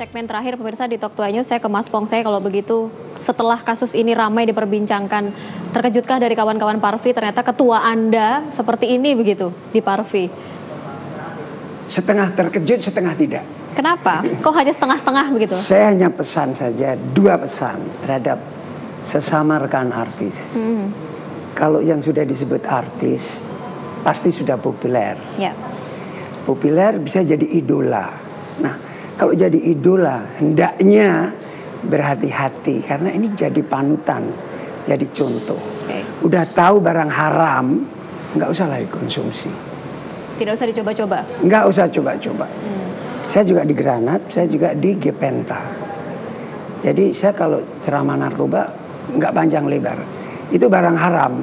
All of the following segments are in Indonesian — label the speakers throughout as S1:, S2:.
S1: segmen terakhir pemirsa di Talk 2 News, saya ke Mas Pong. Saya kalau begitu, setelah kasus ini ramai diperbincangkan, terkejutkah dari kawan-kawan Parvi ternyata ketua Anda seperti ini begitu di Parvi?
S2: Setengah terkejut, setengah tidak.
S1: Kenapa? Kok hanya setengah-setengah begitu?
S2: Saya hanya pesan saja, 2 pesan terhadap sesama rekan artis. Kalau yang sudah disebut artis, pasti sudah populer.
S1: Ya.
S2: Populer bisa jadi idola. Nah, kalau jadi idola, hendaknya berhati-hati karena ini jadi panutan, jadi contoh. Udah tahu barang haram, nggak usah lagi konsumsi.
S1: Tidak usah dicoba-coba?
S2: Nggak usah coba-coba. Saya juga di Granat, saya juga di Gepenta. Jadi saya kalau ceramah narkoba, nggak panjang lebar. Itu barang haram,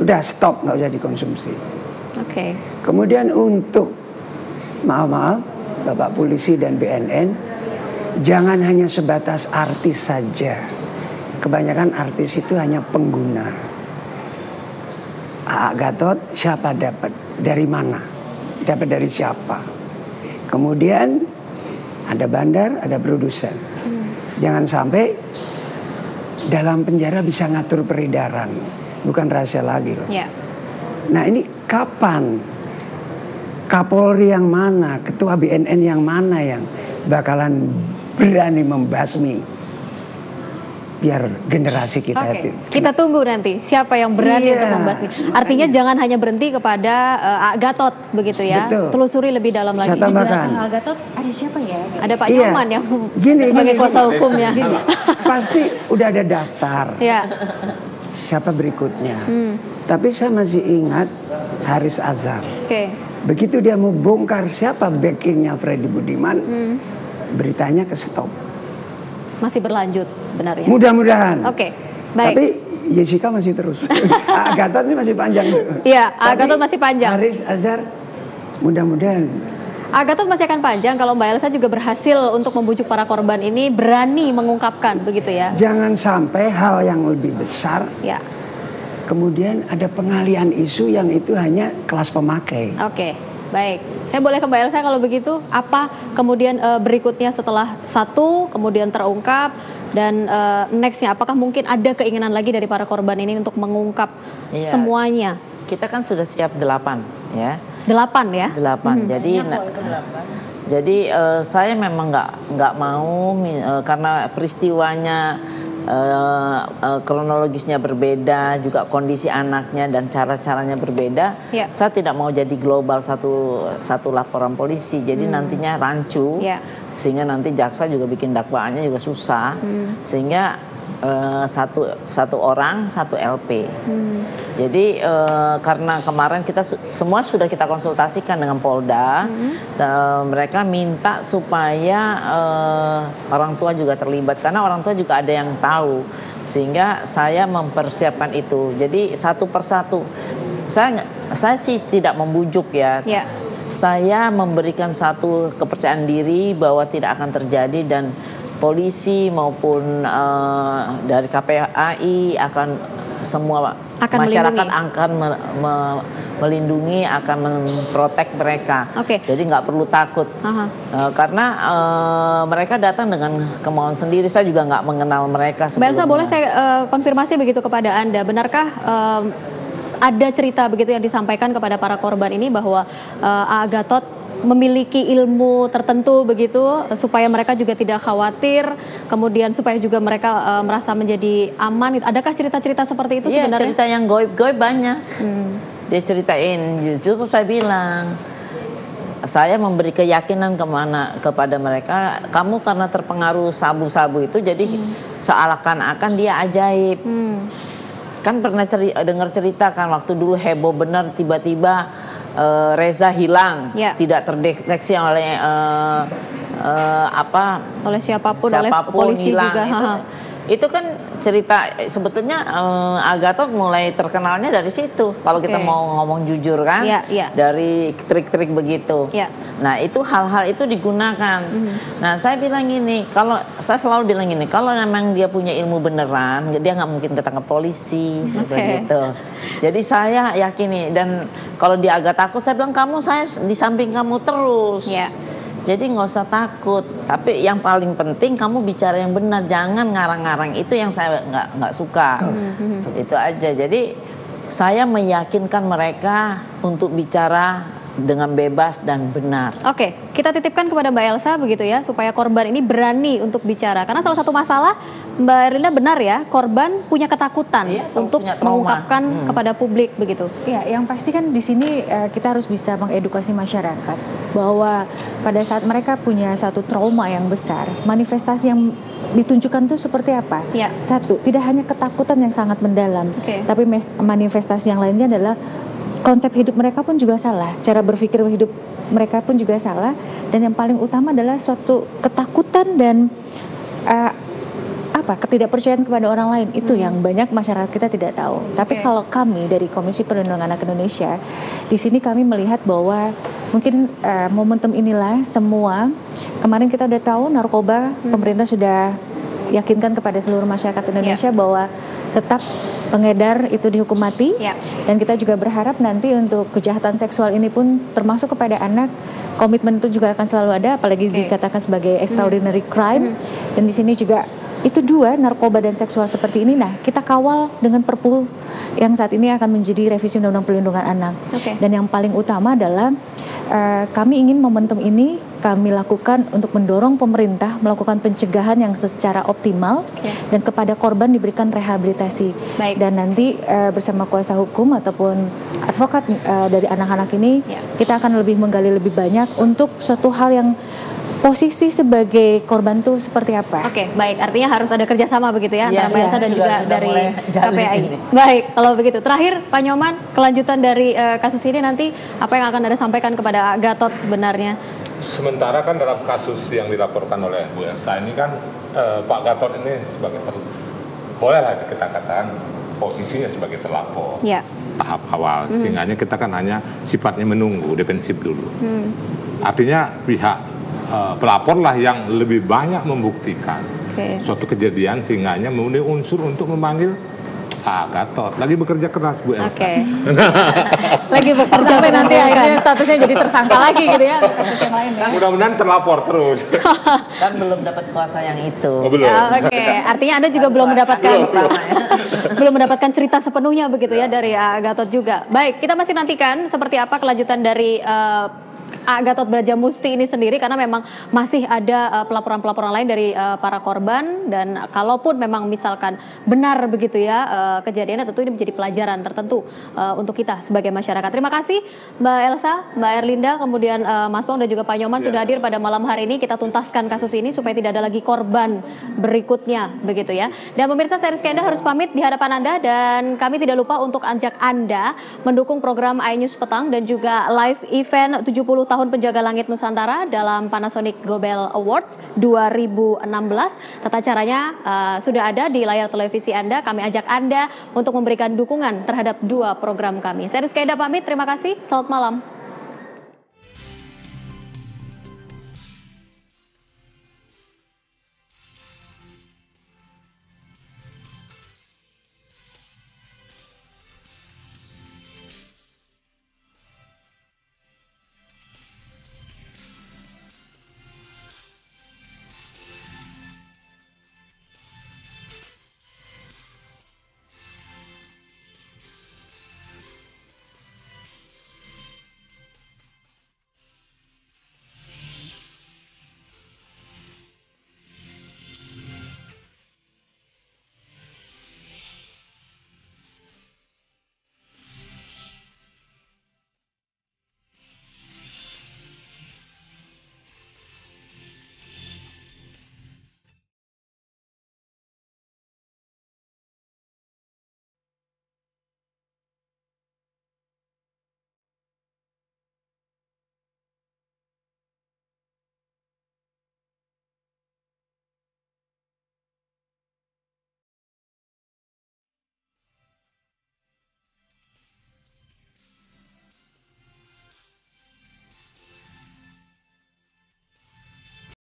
S2: udah stop, nggak usah dikonsumsi.
S1: Oke.
S2: Kemudian untuk, maaf, Bapak Polisi dan BNN, jangan hanya sebatas artis saja. Kebanyakan artis itu hanya pengguna. Gatot siapa dapat? Dari mana? Dapat dari siapa? Kemudian ada bandar, ada produsen. Jangan sampai dalam penjara bisa ngatur peredaran. Bukan rahasia lagi loh.
S1: Ya.
S2: Nah ini kapan? Kapolri yang mana, ketua BNN yang mana yang bakalan berani membasmi biar generasi kita itu.
S1: Kita tunggu nanti siapa yang berani untuk membasmi. Artinya jangan hanya berhenti kepada Gatot begitu ya.
S2: Betul.
S1: Telusuri lebih dalam lagi.
S2: Saya tambahkan.
S3: Gatot ada siapa ya?
S1: Ada Pak Nyoman yang sebagai kuasa hukumnya.
S2: Gini, pasti udah ada daftar.
S1: Ya.
S2: Siapa berikutnya. Tapi saya masih ingat Haris Azhar. Begitu dia mau bongkar siapa backingnya Freddy Budiman, beritanya ke stop.
S1: Masih berlanjut sebenarnya.
S2: Mudah-mudahan.
S1: Oke, baik.
S2: Tapi Jessica masih terus. Gatot ini masih panjang.
S1: Iya, Gatot masih panjang.
S2: Haris Azhar, mudah-mudahan.
S1: Gatot masih akan panjang kalau Mbak Elsa juga berhasil untuk membujuk para korban ini berani mengungkapkan begitu ya.
S2: Jangan sampai hal yang lebih besar.
S1: Ya.
S2: Kemudian ada pengalihan isu yang itu hanya kelas pemakai.
S1: Oke, baik. Saya boleh ke Mbak Elsa kalau begitu. Apa kemudian berikutnya setelah satu kemudian terungkap dan nextnya? Apakah mungkin ada keinginan lagi dari para korban ini untuk mengungkap semuanya?
S3: Kita kan sudah siap 8 ya.
S1: 8 ya?
S3: 8. Jadi saya memang nggak mau karena peristiwanya kronologisnya berbeda, juga kondisi anaknya dan cara-caranya berbeda. Saya tidak mau jadi global satu laporan polisi. Jadi nantinya rancu, sehingga nanti jaksa juga bikin dakwaannya juga susah. Sehingga satu orang satu LP. Jadi karena kemarin kita semua sudah kita konsultasikan dengan Polda, mereka minta supaya orang tua juga terlibat karena orang tua juga ada yang tahu, sehingga saya mempersiapkan itu. Jadi satu persatu, saya sih tidak membujuk ya. Saya memberikan satu kepercayaan diri bahwa tidak akan terjadi dan polisi maupun dari KPAI akan semua masyarakat akan melindungi, akan memprotek mereka. Jadi nggak perlu takut karena mereka datang dengan kemauan sendiri. Saya juga nggak mengenal mereka sebelumnya.
S1: Mbak Elsa, boleh saya konfirmasi begitu kepada Anda, benarkah ada cerita begitu yang disampaikan kepada para korban ini bahwa Gatot memiliki ilmu tertentu begitu supaya mereka juga tidak khawatir, kemudian supaya juga mereka merasa menjadi aman? Adakah cerita-cerita seperti itu sebenarnya?
S3: Cerita yang goib-goib banyak. Dia ceritain, justru saya bilang, saya memberi keyakinan kepada mereka, kamu karena terpengaruh sabu-sabu itu jadi seakan-akan dia ajaib. Kan pernah dengar cerita kan waktu dulu heboh benar tiba-tiba Reza hilang, tidak terdeteksi oleh
S1: oleh siapapun oleh polisi
S3: hilang,
S1: juga.
S3: Itu kan cerita sebetulnya Gatot mulai terkenalnya dari situ. Kalau kita mau ngomong jujur kan, dari trik-trik begitu. Nah itu hal-hal itu digunakan. Nah saya bilang gini, kalau saya selalu bilang gini, kalau memang dia punya ilmu beneran, dia nggak mungkin ketangkep polisi seperti itu. Jadi saya yakini, dan kalau dia agak takut, saya bilang saya di samping kamu terus. Jadi nggak usah takut. Tapi yang paling penting kamu bicara yang benar, jangan ngarang-ngarang. Itu yang saya nggak suka. Itu aja. Jadi saya meyakinkan mereka untuk bicara dengan bebas dan benar.
S1: Oke, kita titipkan kepada Mbak Elsa begitu ya, supaya korban ini berani untuk bicara. Karena salah satu masalah, Mbak Erlinda benar ya, korban punya ketakutan untuk mengungkapkan kepada publik begitu.
S4: Ya, yang pasti kan di sini kita harus bisa mengedukasi masyarakat bahwa pada saat mereka punya satu trauma yang besar, manifestasi yang ditunjukkan tuh seperti apa?
S1: Ya.
S4: Satu, tidak hanya ketakutan yang sangat mendalam, tapi manifestasi yang lainnya adalah konsep hidup mereka pun juga salah, cara berpikir hidup mereka pun juga salah, dan yang paling utama adalah suatu ketakutan dan ketidakpercayaan kepada orang lain. Itu yang banyak masyarakat kita tidak tahu. Tapi kalau kami dari Komisi Perlindungan Anak Indonesia, di sini kami melihat bahwa mungkin momentum inilah semua, kemarin kita udah tahu narkoba, pemerintah sudah yakinkan kepada seluruh masyarakat Indonesia bahwa tetap pengedar itu dihukum mati, dan kita juga berharap nanti untuk kejahatan seksual ini pun termasuk kepada anak, komitmen itu juga akan selalu ada, apalagi dikatakan sebagai extraordinary crime, dan di sini juga itu dua, narkoba dan seksual seperti ini. Nah, kita kawal dengan Perpu yang saat ini akan menjadi revisi Undang-Undang Perlindungan Anak. Dan yang paling utama adalah kami ingin momentum ini kami lakukan untuk mendorong pemerintah melakukan pencegahan yang secara optimal dan kepada korban diberikan rehabilitasi. Dan nanti bersama kuasa hukum ataupun advokat dari anak-anak ini kita akan lebih menggali lebih banyak untuk suatu hal yang posisi sebagai korban tuh seperti apa.
S1: Oke, baik. Artinya harus ada kerjasama begitu ya antara Mbak Elsa dan juga dari KPAI.
S3: Ini.
S1: Baik, kalau begitu. Terakhir, Pak Nyoman, kelanjutan dari kasus ini nanti apa yang akan Anda sampaikan kepada Gatot sebenarnya?
S5: Sementara kan dalam kasus yang dilaporkan oleh Bu Elsa ini kan Pak Gatot ini sebagai bolehlah kita katakan posisinya sebagai terlapor tahap awal, sehingga kita kan hanya sifatnya menunggu, defensif dulu. Artinya pihak pelaporlah yang lebih banyak membuktikan suatu kejadian, sehingga memenuhi unsur untuk memanggil Gatot. Lagi bekerja keras Bu Elsa.
S4: Lagi bekerja sampai nanti akhirnya statusnya jadi tersangka lagi gitu ya. Kasus yang lain ya.
S5: Mudah-mudahan terlapor terus.
S3: Kan belum dapat kuasa yang itu.
S5: Belum.
S1: Artinya Anda juga belum mendapatkan cerita sepenuhnya begitu ya dari Gatot juga. Baik, kita masih nantikan seperti apa kelanjutan dari Gatot Brajamusti ini sendiri, karena memang masih ada pelaporan-pelaporan lain dari para korban, dan kalaupun memang misalkan benar begitu ya kejadiannya, tentu ini menjadi pelajaran tertentu untuk kita sebagai masyarakat. Terima kasih Mbak Elsa, Mbak Erlinda, kemudian Mas Pong dan juga Pak Nyoman sudah hadir pada malam hari ini. Kita tuntaskan kasus ini supaya tidak ada lagi korban berikutnya begitu ya. Dan pemirsa, saya Rizky Enda harus pamit di hadapan Anda, dan kami tidak lupa untuk ajak Anda mendukung program iNews Petang dan juga live event 70 tahun Penjaga Langit Nusantara dalam Panasonic Gobel Awards 2016. Tata caranya sudah ada di layar televisi Anda. Kami ajak Anda untuk memberikan dukungan terhadap dua program kami. Saya Rizky Enda pamit, terima kasih, selamat malam.